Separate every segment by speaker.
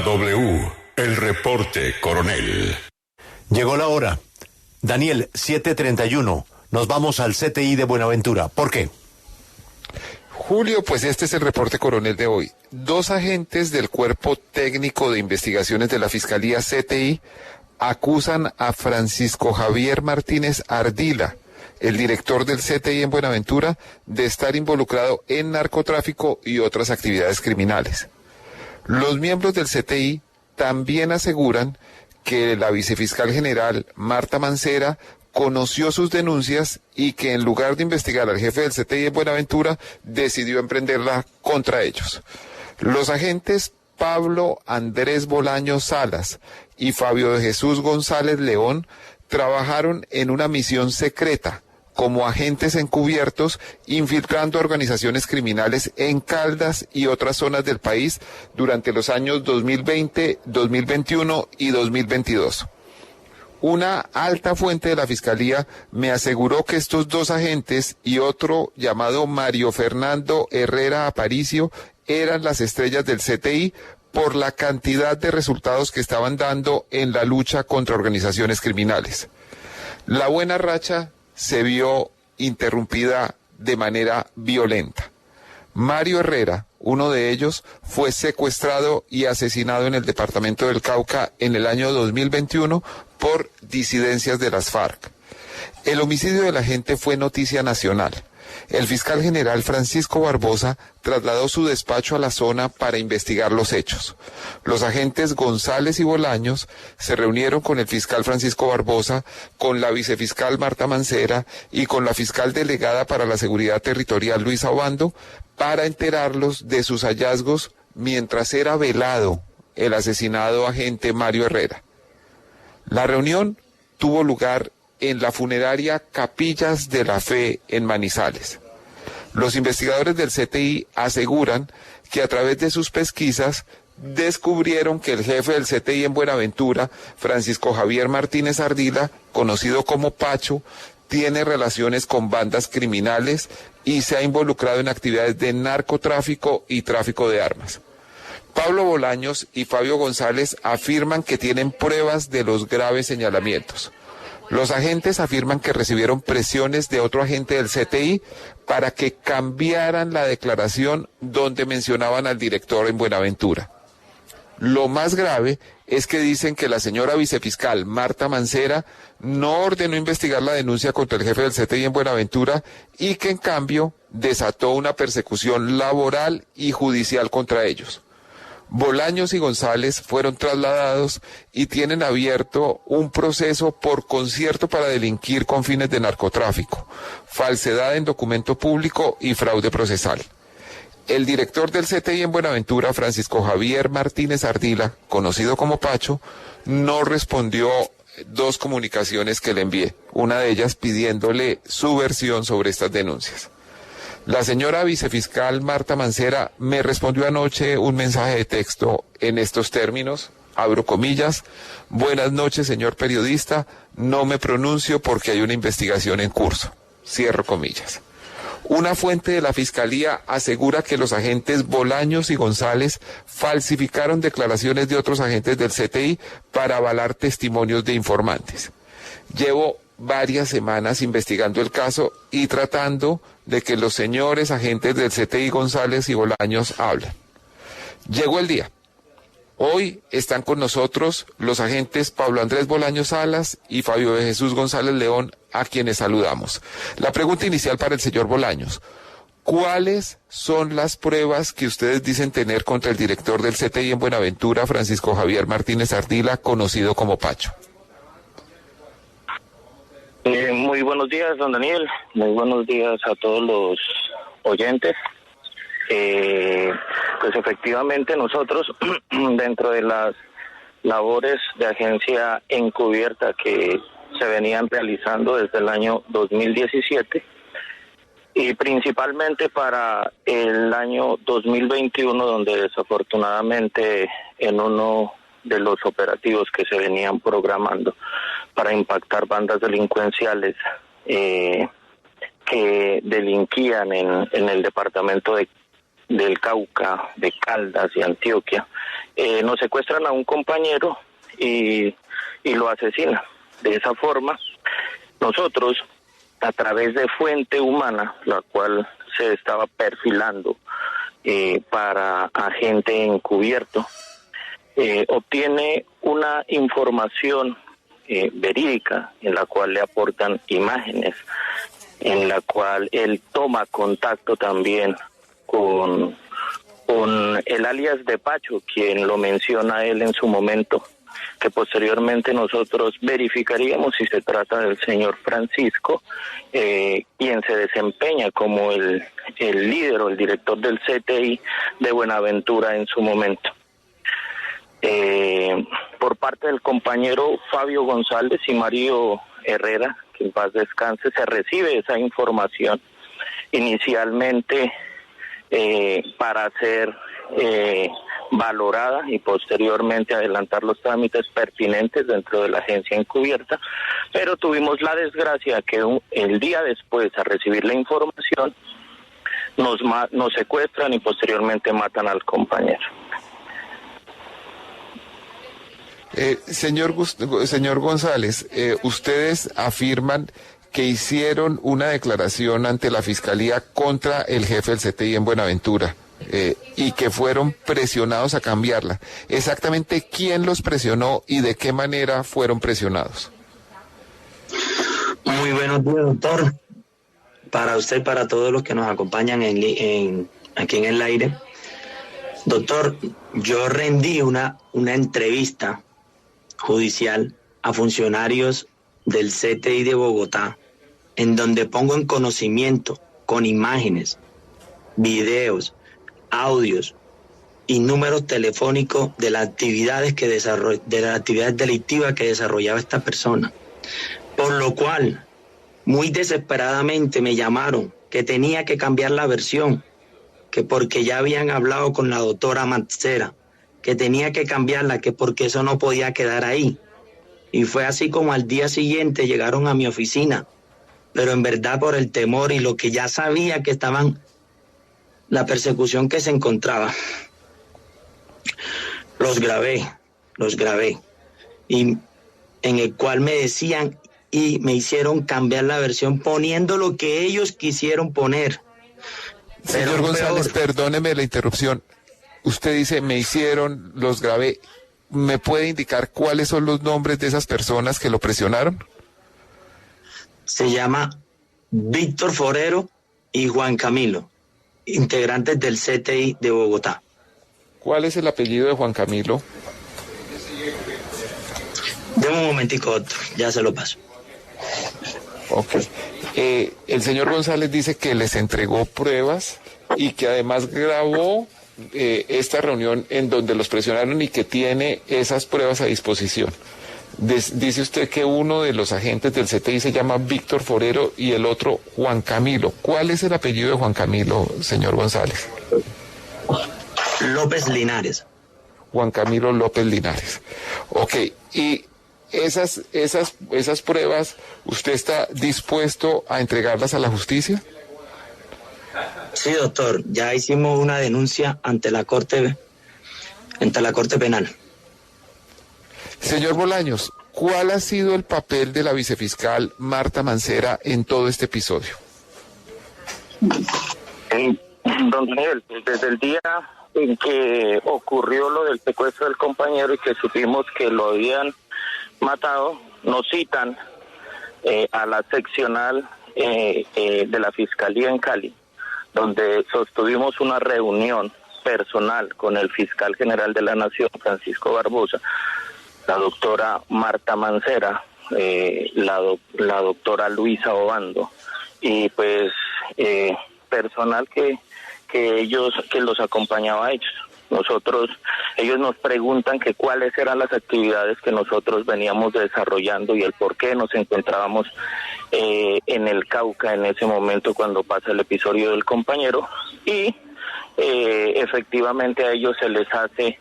Speaker 1: la W, el reporte coronel.
Speaker 2: Llegó la hora. Daniel, 7:31. Nos vamos al CTI de Buenaventura. ¿Por qué?
Speaker 3: Julio, pues este es el reporte coronel de hoy. 2 agentes del Cuerpo Técnico de Investigaciones de la Fiscalía CTI acusan a Francisco Javier Martínez Ardila, el director del CTI en Buenaventura, de estar involucrado en narcotráfico y otras actividades criminales. Los miembros del CTI también aseguran que la vicefiscal general Marta Mancera conoció sus denuncias y que en lugar de investigar al jefe del CTI en Buenaventura, decidió emprenderla contra ellos. Los agentes Pablo Andrés Bolaños Salas y Fabio de Jesús González León trabajaron en una misión secreta como agentes encubiertos, infiltrando organizaciones criminales en Caldas y otras zonas del país durante los años 2020, 2021 y 2022. Una alta fuente de la Fiscalía me aseguró que estos 2 agentes y otro llamado Mario Fernando Herrera Aparicio eran las estrellas del CTI por la cantidad de resultados que estaban dando en la lucha contra organizaciones criminales. La buena racha se vio interrumpida de manera violenta. Mario Herrera, uno de ellos, fue secuestrado y asesinado en el departamento del Cauca en el año 2021 por disidencias de las FARC. El homicidio del agente fue noticia nacional. El fiscal general Francisco Barbosa trasladó su despacho a la zona para investigar los hechos. Los agentes González y Bolaños se reunieron con el fiscal Francisco Barbosa, con la vicefiscal Marta Mancera y con la fiscal delegada para la seguridad territorial Luisa Obando para enterarlos de sus hallazgos mientras era velado el asesinado agente Mario Herrera. La reunión tuvo lugar en la funeraria Capillas de la Fe en Manizales. Los investigadores del CTI aseguran que a través de sus pesquisas descubrieron que el jefe del CTI en Buenaventura, Francisco Javier Martínez Ardila, conocido como Pacho, tiene relaciones con bandas criminales y se ha involucrado en actividades de narcotráfico y tráfico de armas. Pablo Bolaños y Fabio González afirman que tienen pruebas de los graves señalamientos. Los agentes afirman que recibieron presiones de otro agente del CTI para que cambiaran la declaración donde mencionaban al director en Buenaventura. Lo más grave es que dicen que la señora vicefiscal Marta Mancera no ordenó investigar la denuncia contra el jefe del CTI en Buenaventura y que en cambio desató una persecución laboral y judicial contra ellos. Bolaños y González fueron trasladados y tienen abierto un proceso por concierto para delinquir con fines de narcotráfico, falsedad en documento público y fraude procesal. El director del CTI en Buenaventura, Francisco Javier Martínez Ardila, conocido como Pacho, no respondió 2 comunicaciones que le envié, una de ellas pidiéndole su versión sobre estas denuncias. La señora vicefiscal Marta Mancera me respondió anoche un mensaje de texto en estos términos, abro comillas: buenas noches, señor periodista, no me pronuncio porque hay una investigación en curso, cierro comillas. Una fuente de la Fiscalía asegura que los agentes Bolaños y González falsificaron declaraciones de otros agentes del CTI para avalar testimonios de informantes. Llevo varias semanas investigando el caso y tratando de que los señores agentes del CTI González y Bolaños hablen. Llegó el día. Hoy están con nosotros los agentes Pablo Andrés Bolaños Salas y Fabio de Jesús González León, a quienes saludamos. La pregunta inicial para el señor Bolaños: ¿cuáles son las pruebas que ustedes dicen tener contra el director del CTI en Buenaventura, Francisco Javier Martínez Ardila, conocido como Pacho?
Speaker 4: Muy buenos días, don Daniel. Muy buenos días a todos los oyentes. Pues efectivamente nosotros, dentro de las labores de agencia encubierta que se venían realizando desde el año 2017 y principalmente para el año 2021, donde desafortunadamente en uno de los operativos que se venían programando para impactar bandas delincuenciales que delinquían en el departamento del Cauca, de Caldas y Antioquia, nos secuestran a un compañero y lo asesinan. De esa forma, nosotros, a través de fuente humana, la cual se estaba perfilando para agente encubierto, obtiene una información verídica en la cual le aportan imágenes, en la cual él toma contacto también con el alias de Pacho, quien lo menciona él en su momento, que posteriormente nosotros verificaríamos si se trata del señor Francisco, quien se desempeña como el líder o el director del CTI de Buenaventura en su momento. Por parte del compañero Fabio González y Mario Herrera, que en paz descanse, se recibe esa información inicialmente para ser valorada y posteriormente adelantar los trámites pertinentes dentro de la agencia encubierta, pero tuvimos la desgracia que el día después, a recibir la información, nos secuestran y posteriormente matan al compañero.
Speaker 3: Señor González, ustedes afirman que hicieron una declaración ante la Fiscalía contra el jefe del CTI en Buenaventura y que fueron presionados a cambiarla. Exactamente quién los presionó y de qué manera fueron presionados.
Speaker 5: Muy buenos días, doctor. Para usted y para todos los que nos acompañan aquí en el aire. Doctor, yo rendí una entrevista judicial a funcionarios del CTI de Bogotá, en donde pongo en conocimiento, con imágenes, videos, audios y números telefónicos de las actividades delictivas que desarrollaba esta persona. Por lo cual, muy desesperadamente me llamaron que tenía que cambiar la versión, que porque ya habían hablado con la doctora Mancera, que tenía que cambiarla, que porque eso no podía quedar ahí. Y fue así como al día siguiente llegaron a mi oficina, pero en verdad por el temor y lo que ya sabía que estaban, la persecución que se encontraba. Los grabé, y en el cual me decían y me hicieron cambiar la versión poniendo lo que ellos quisieron poner.
Speaker 3: Señor González, perdóneme la interrupción. Usted dice, los grabé. ¿Me puede indicar cuáles son los nombres de esas personas que lo presionaron?
Speaker 5: Se llama Víctor Forero y Juan Camilo, integrantes del CTI de Bogotá.
Speaker 3: ¿Cuál es el apellido de Juan Camilo?
Speaker 5: Deme un momentico, doctor, ya se lo paso.
Speaker 3: Ok. El señor González dice que les entregó pruebas y que además grabó esta reunión en donde los presionaron y que tiene esas pruebas a disposición. Dice usted que uno de los agentes del CTI se llama Víctor Forero y el otro Juan Camilo. ¿Cuál es el apellido de Juan Camilo, señor González?
Speaker 5: López Linares.
Speaker 3: Juan Camilo López Linares. Ok, y esas pruebas, ¿usted está dispuesto a entregarlas a la justicia?
Speaker 5: Sí, doctor, ya hicimos una denuncia ante la Corte Penal.
Speaker 3: Señor Bolaños, ¿cuál ha sido el papel de la vicefiscal Marta Mancera en todo este episodio?
Speaker 4: Don Daniel, desde el día en que ocurrió lo del secuestro del compañero y que supimos que lo habían matado, nos citan a la seccional de la Fiscalía en Cali, donde sostuvimos una reunión personal con el fiscal general de la Nación, Francisco Barbosa, la doctora Marta Mancera, la doctora Luisa Obando, y pues personal que los acompañaba a ellos. Ellos nos preguntan que cuáles eran las actividades que nosotros veníamos desarrollando y el por qué nos encontrábamos en el Cauca en ese momento cuando pasa el episodio del compañero, y efectivamente a ellos se les hace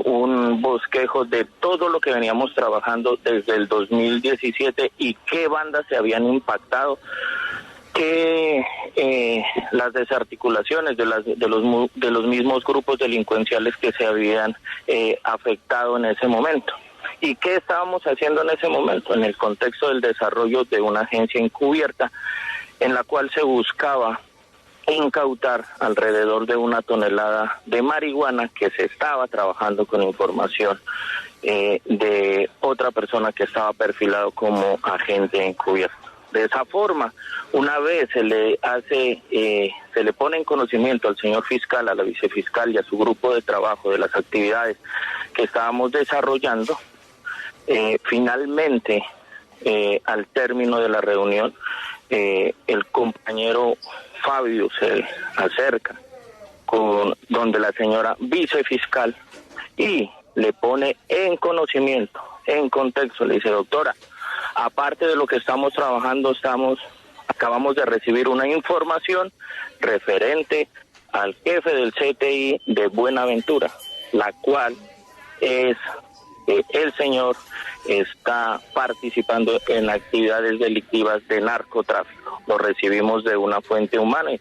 Speaker 4: un bosquejo de todo lo que veníamos trabajando desde el 2017 y qué bandas se habían impactado que las desarticulaciones de los mismos grupos delincuenciales que se habían afectado en ese momento. ¿Y qué estábamos haciendo en ese momento? En el contexto del desarrollo de una agencia encubierta en la cual se buscaba incautar alrededor de 1 tonelada de marihuana que se estaba trabajando con información de otra persona que estaba perfilado como agente encubierto. De esa forma, una vez se le pone en conocimiento al señor fiscal, a la vicefiscal y a su grupo de trabajo de las actividades que estábamos desarrollando, finalmente, al término de la reunión, el compañero Fabio se acerca con donde la señora vicefiscal y le pone en conocimiento, en contexto, le dice: doctora, aparte de lo que estamos trabajando, acabamos de recibir una información referente al jefe del CTI de Buenaventura, la cual es el señor está participando en actividades delictivas de narcotráfico. Lo recibimos de una fuente humana.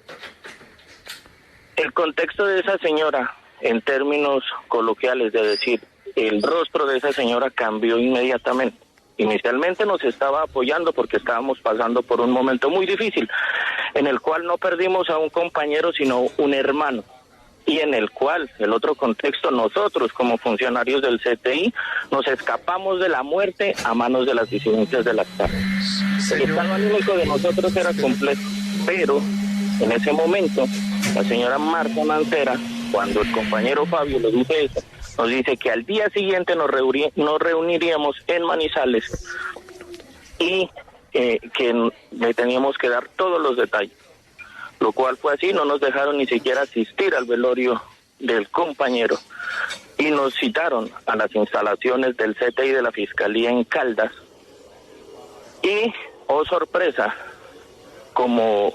Speaker 4: El contexto de esa señora, en términos coloquiales, de decir, el rostro de esa señora cambió inmediatamente. Inicialmente nos estaba apoyando porque estábamos pasando por un momento muy difícil, en el cual no perdimos a un compañero, sino un hermano, y en el cual, el otro contexto, nosotros como funcionarios del CTI nos escapamos de la muerte a manos de las disidencias de la FARC. El estado anímico de nosotros era completo, pero en ese momento la señora Marta Mancera, cuando el compañero Fabio le dice eso, nos dice que al día siguiente nos reuniríamos en Manizales y que le teníamos que dar todos los detalles. Lo cual fue así, no nos dejaron ni siquiera asistir al velorio del compañero y nos citaron a las instalaciones del CTI de la Fiscalía en Caldas y, oh sorpresa, como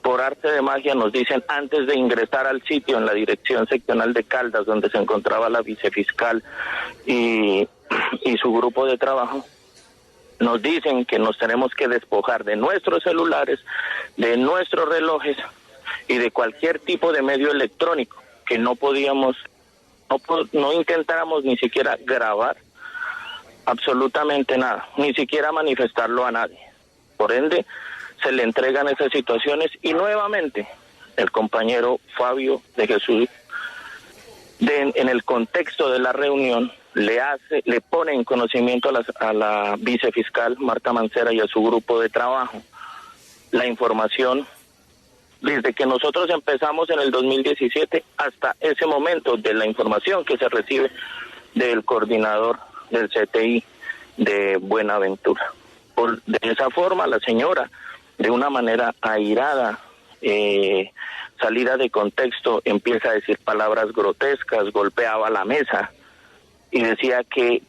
Speaker 4: por arte de magia nos dicen, antes de ingresar al sitio en la dirección seccional de Caldas, donde se encontraba la vicefiscal y su grupo de trabajo, nos dicen que nos tenemos que despojar de nuestros celulares, de nuestros relojes y de cualquier tipo de medio electrónico, que no podíamos, no intentáramos ni siquiera grabar absolutamente nada, ni siquiera manifestarlo a nadie. Por ende, se le entregan esas situaciones y nuevamente el compañero Fabio de Jesús, en el contexto de la reunión, le pone en conocimiento a la vicefiscal Marta Mancera y a su grupo de trabajo la información desde que nosotros empezamos en el 2017 hasta ese momento, de la información que se recibe del coordinador del CTI de Buenaventura. De esa forma, la señora, de una manera airada, salida de contexto, empieza a decir palabras grotescas, golpeaba la mesa y decía que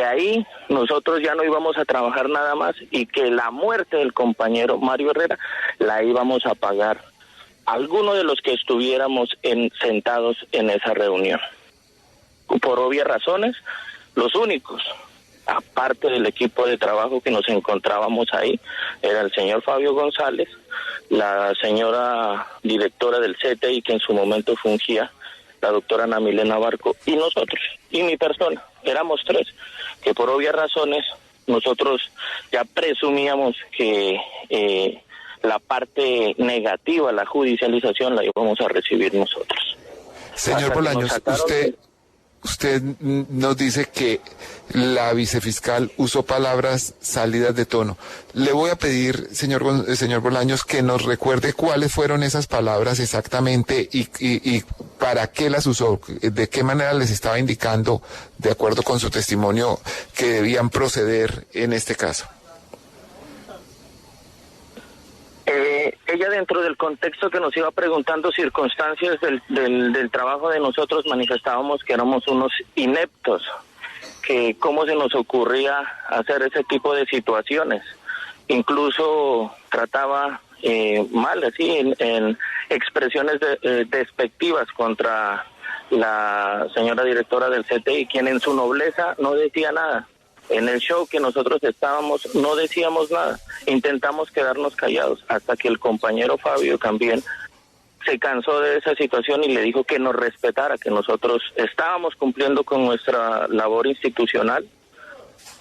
Speaker 4: ahí nosotros ya no íbamos a trabajar nada más y que la muerte del compañero Mario Herrera la íbamos a pagar alguno de los que estuviéramos sentados en esa reunión. Por obvias razones, los únicos, aparte del equipo de trabajo que nos encontrábamos ahí, era el señor Fabio González, la señora directora del CTI, que en su momento fungía, la doctora Ana Milena Barco, y nosotros, y mi persona. Éramos tres, que por obvias razones nosotros ya presumíamos que la parte negativa, la judicialización, la íbamos a recibir nosotros.
Speaker 3: Señor Bolaños, usted nos dice que la vicefiscal usó palabras salidas de tono. Le voy a pedir, señor Bolaños, que nos recuerde cuáles fueron esas palabras exactamente y para qué las usó, de qué manera les estaba indicando, de acuerdo con su testimonio, que debían proceder en este caso.
Speaker 4: Ella, dentro del contexto que nos iba preguntando circunstancias del trabajo de nosotros, manifestábamos que éramos unos ineptos, que cómo se nos ocurría hacer ese tipo de situaciones. Incluso trataba mal, así, en expresiones despectivas contra la señora directora del CTI, quien en su nobleza no decía nada. En el show que nosotros estábamos no decíamos nada, intentamos quedarnos callados hasta que el compañero Fabio también se cansó de esa situación y le dijo que nos respetara, que nosotros estábamos cumpliendo con nuestra labor institucional,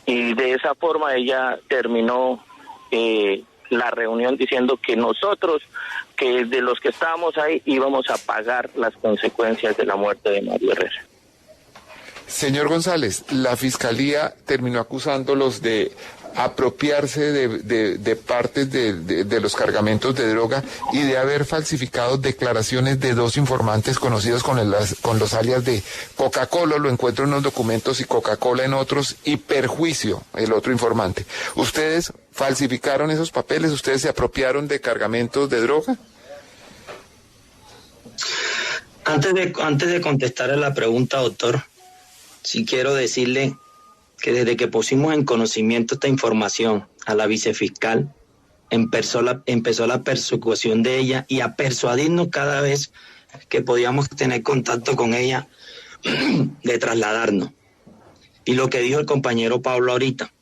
Speaker 4: y de esa forma ella terminó la reunión diciendo que nosotros, que de los que estábamos ahí, íbamos a pagar las consecuencias de la muerte de Mario Herrera.
Speaker 3: Señor González, la Fiscalía terminó acusándolos de apropiarse de partes de los cargamentos de droga y de haber falsificado declaraciones de dos informantes conocidos con los alias de Coca-Cola, lo encuentro en unos documentos, y Coca-Cola en otros, y Perjuicio, el otro informante. ¿Ustedes falsificaron esos papeles? ¿Ustedes se apropiaron de cargamentos de droga?
Speaker 5: Antes de contestarle la pregunta, doctor, sí quiero decirle que desde que pusimos en conocimiento esta información a la vicefiscal, empezó la persecución de ella y a persuadirnos cada vez que podíamos tener contacto con ella de trasladarnos. Y lo que dijo el compañero Pablo ahorita,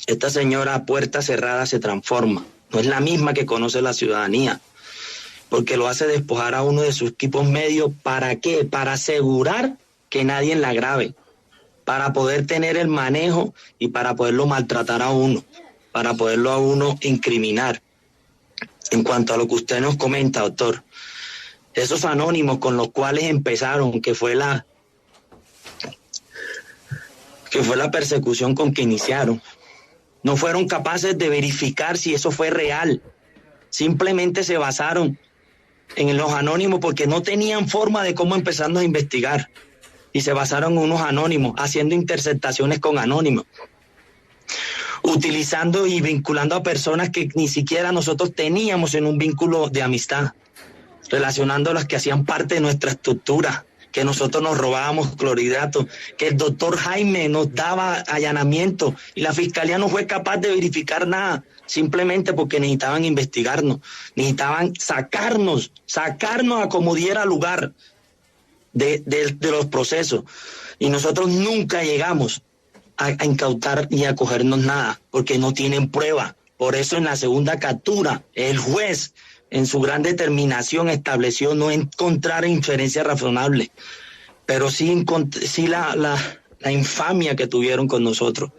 Speaker 5: esta señora a puerta cerrada se transforma, no es la misma que conoce la ciudadanía, porque lo hace despojar a uno de sus equipos medios. ¿Para qué? Para asegurar que nadie la grabe, para poder tener el manejo y para poderlo maltratar a uno, para poderlo a uno incriminar. En cuanto a lo que usted nos comenta, doctor, esos anónimos con los cuales empezaron, que fue la persecución con que iniciaron, no fueron capaces de verificar si eso fue real. Simplemente se basaron en los anónimos porque no tenían forma de cómo empezarnos a investigar. Y se basaron en unos anónimos, haciendo interceptaciones con anónimos, utilizando y vinculando a personas que ni siquiera nosotros teníamos en un vínculo de amistad, relacionándolas que hacían parte de nuestra estructura, que nosotros nos robábamos clorhidratos, que el doctor Jaime nos daba allanamiento y la fiscalía no fue capaz de verificar nada, simplemente porque necesitaban investigarnos, necesitaban sacarnos a como diera lugar de los procesos, y nosotros nunca llegamos a incautar ni a cogernos nada, porque no tienen prueba. Por eso en la segunda captura, el juez, en su gran determinación, estableció no encontrar inferencia razonable, pero sí la infamia que tuvieron con nosotros.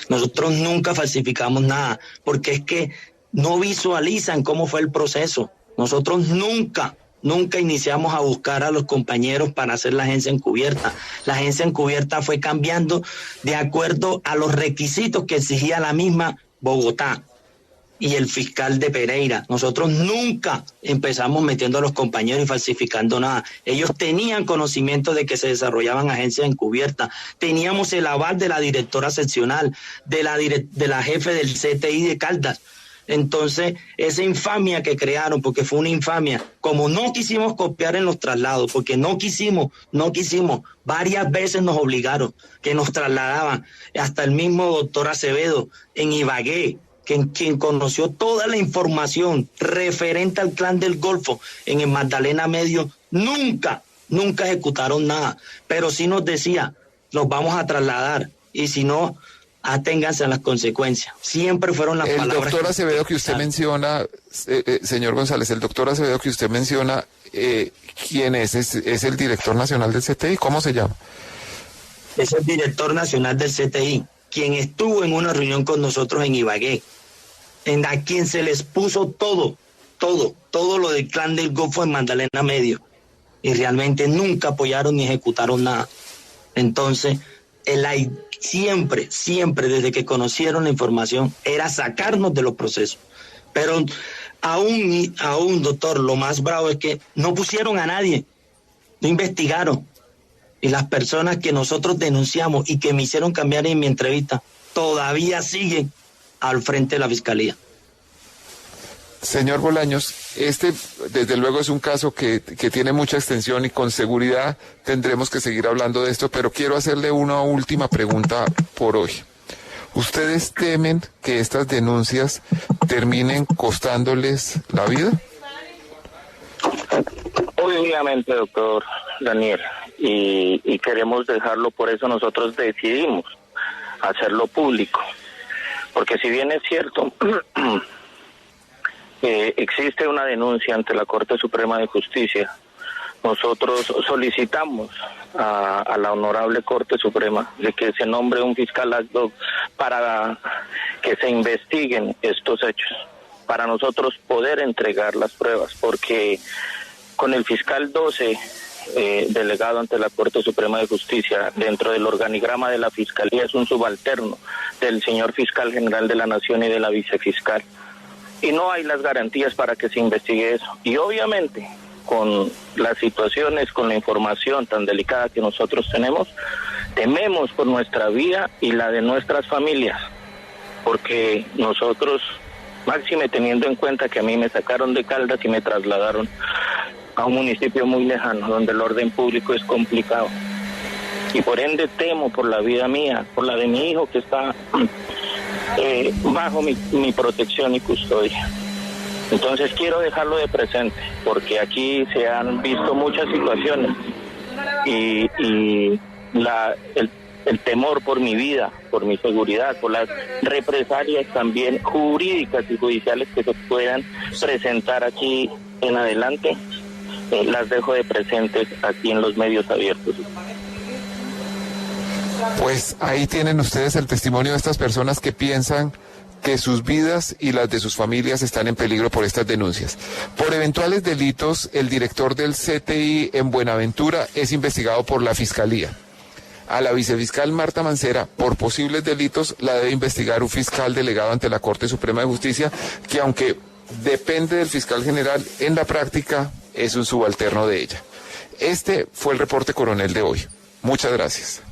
Speaker 5: Nosotros nunca falsificamos nada, porque es que no visualizan cómo fue el proceso. Nosotros nunca iniciamos a buscar a los compañeros para hacer la agencia encubierta. La agencia encubierta fue cambiando de acuerdo a los requisitos que exigía la misma Bogotá y el fiscal de Pereira. Nosotros nunca empezamos metiendo a los compañeros y falsificando nada. Ellos tenían conocimiento de que se desarrollaban agencias encubiertas. Teníamos el aval de la directora seccional, de la jefe del CTI de Caldas. Entonces, esa infamia que crearon, porque fue una infamia, como no quisimos copiar en los traslados, porque no quisimos, varias veces nos obligaron, que nos trasladaban, hasta el mismo doctor Acevedo en Ibagué, quien conoció toda la información referente al Clan del Golfo en el Magdalena Medio, nunca ejecutaron nada, pero sí nos decía, los vamos a trasladar, y si no, aténganse a las consecuencias. Siempre fueron las palabras.
Speaker 3: El doctor Acevedo que usted menciona, señor González, el doctor Acevedo que usted menciona, ¿quién es? ¿Es el director nacional del CTI? ¿Cómo se llama?
Speaker 5: Es el director nacional del CTI, quien estuvo en una reunión con nosotros en Ibagué, a quien se les puso todo lo del Clan del Golfo en Magdalena Medio, y realmente nunca apoyaron ni ejecutaron nada. Entonces, siempre, desde que conocieron la información, era sacarnos de los procesos. Pero aún, doctor, lo más bravo es que no pusieron a nadie, no investigaron. Y las personas que nosotros denunciamos y que me hicieron cambiar en mi entrevista, todavía siguen al frente de la Fiscalía.
Speaker 3: Señor Bolaños, desde luego es un caso que tiene mucha extensión y con seguridad tendremos que seguir hablando de esto, pero quiero hacerle una última pregunta por hoy. ¿Ustedes temen que estas denuncias terminen costándoles la vida?
Speaker 4: Obviamente, doctor Daniel, y queremos dejarlo, por eso nosotros decidimos hacerlo público. Porque si bien es cierto, existe una denuncia ante la Corte Suprema de Justicia, nosotros solicitamos a la Honorable Corte Suprema de que se nombre un fiscal ad hoc para que se investiguen estos hechos, para nosotros poder entregar las pruebas, porque con el fiscal 12, delegado ante la Corte Suprema de Justicia, dentro del organigrama de la Fiscalía es un subalterno del señor Fiscal General de la Nación y de la Vicefiscal. Y no hay las garantías para que se investigue eso. Y obviamente, con las situaciones, con la información tan delicada que nosotros tenemos, tememos por nuestra vida y la de nuestras familias, porque nosotros, máxime teniendo en cuenta que a mí me sacaron de Caldas y me trasladaron a un municipio muy lejano, donde el orden público es complicado, y por ende temo por la vida mía, por la de mi hijo que está bajo mi protección y custodia. Entonces quiero dejarlo de presente, porque aquí se han visto muchas situaciones y el temor por mi vida, por mi seguridad, por las represalias también jurídicas y judiciales que se puedan presentar aquí en adelante, las dejo de presentes aquí en los medios abiertos.
Speaker 3: Pues ahí tienen ustedes el testimonio de estas personas que piensan que sus vidas y las de sus familias están en peligro por estas denuncias. Por eventuales delitos, el director del CTI en Buenaventura es investigado por la Fiscalía. A la vicefiscal Marta Mancera, por posibles delitos, la debe investigar un fiscal delegado ante la Corte Suprema de Justicia, que aunque depende del fiscal general, en la práctica es un subalterno de ella. Este fue el reporte coronel de hoy. Muchas gracias.